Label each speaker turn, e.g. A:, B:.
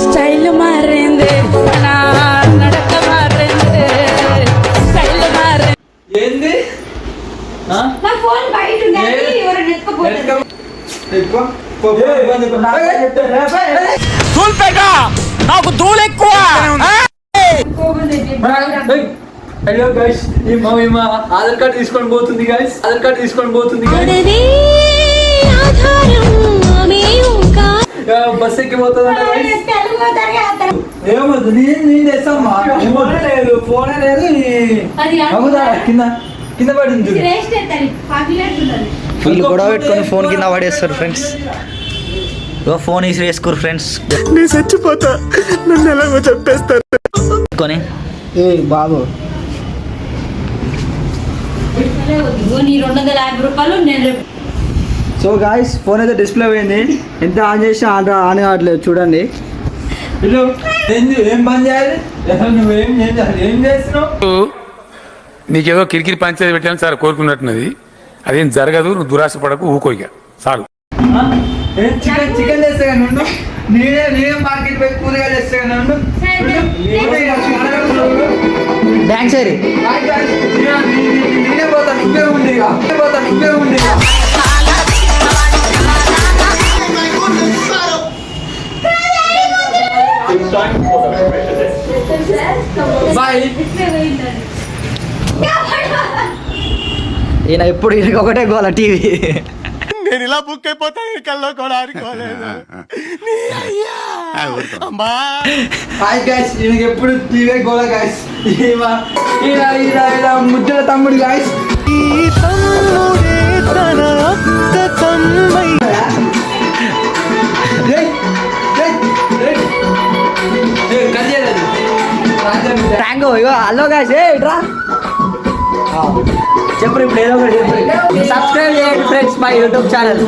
A: Style మారింది నడక మారింది స్టైల్ మారింది.
B: ఏంది
C: నా ఫోన్ బయట ఉంది ఎవరు ఎత్తుకుపోతారు
D: నాకు ధూళి ఎక్కువ.
B: హలో గైస్ మా ఆధార్ కార్డు తీసుకొని పోతుంది గైస్. ఆధార్ కార్డు తీసుకొని పోతుంది బస్ ఎక్కి పోతుందంట గైస్. ఏమవుతుంది నేను తెస్తామ్మా. లేదు ఫోనే లేదు కింద కింద పడింది.
E: వీళ్ళు గొడవ పెట్టుకొని ఫోన్ కింద పడేస్తారు ఫ్రెండ్స్. ఫోన్ ఈసి వేసుకోరు ఫ్రెండ్స్.
D: నేను చచ్చిపోతా, నన్ను ఎలాగో చంపేస్తారు
E: కొని
B: బాబు
C: నీ 250 రూపాయలు నేను
B: సో గాయస్ ఫోన్ అయితే డిస్ప్లే పోయింది. ఎంత ఆన్ చేసినా ఆన్ కావట్లేదు చూడండి. వీళ్ళు ఏం పని చేయాలి? నువ్వేం ఏం చేస్తున్నావు?
F: నీకేదో కిరికిరి పంచాయతీ పెట్టాను సార్ కోరుకున్నట్టున్నది. అదేం జరగదు, నువ్వు దురాశ పడకు, ఊకోయిక చాలు.
B: చికెన్ చేస్తే కానీ ఉండు. నేనే మార్కెట్ పోయి కూరగాయలు చేస్తే కానీ ఉండు.
E: బ్యాంక్ సైడ్
B: నేనే పోతా, నువ్వే ఉండి బాయ్.
E: ఈయన ఎప్పుడు ఈయనకి ఒకటే గోల టీవీ.
D: నేను ఇలా బుక్ అయిపోతాను కల్లో కూడా ఆడుకోలేదు.
B: హాయ్ గైస్, ఈయనకి ఎప్పుడు టీవీ గోల గైస్. ఇలా ముద్దల తమ్ముడు గైస్.
E: ట్యాంగో ఇగో హలో గాయ్స్. రా చెప్పు ఇప్పుడు ఏదో ఒకటి చెప్పు. సబ్స్క్రైబ్ చేయండి ఫ్రెండ్స్ మై యూట్యూబ్ ఛానల్.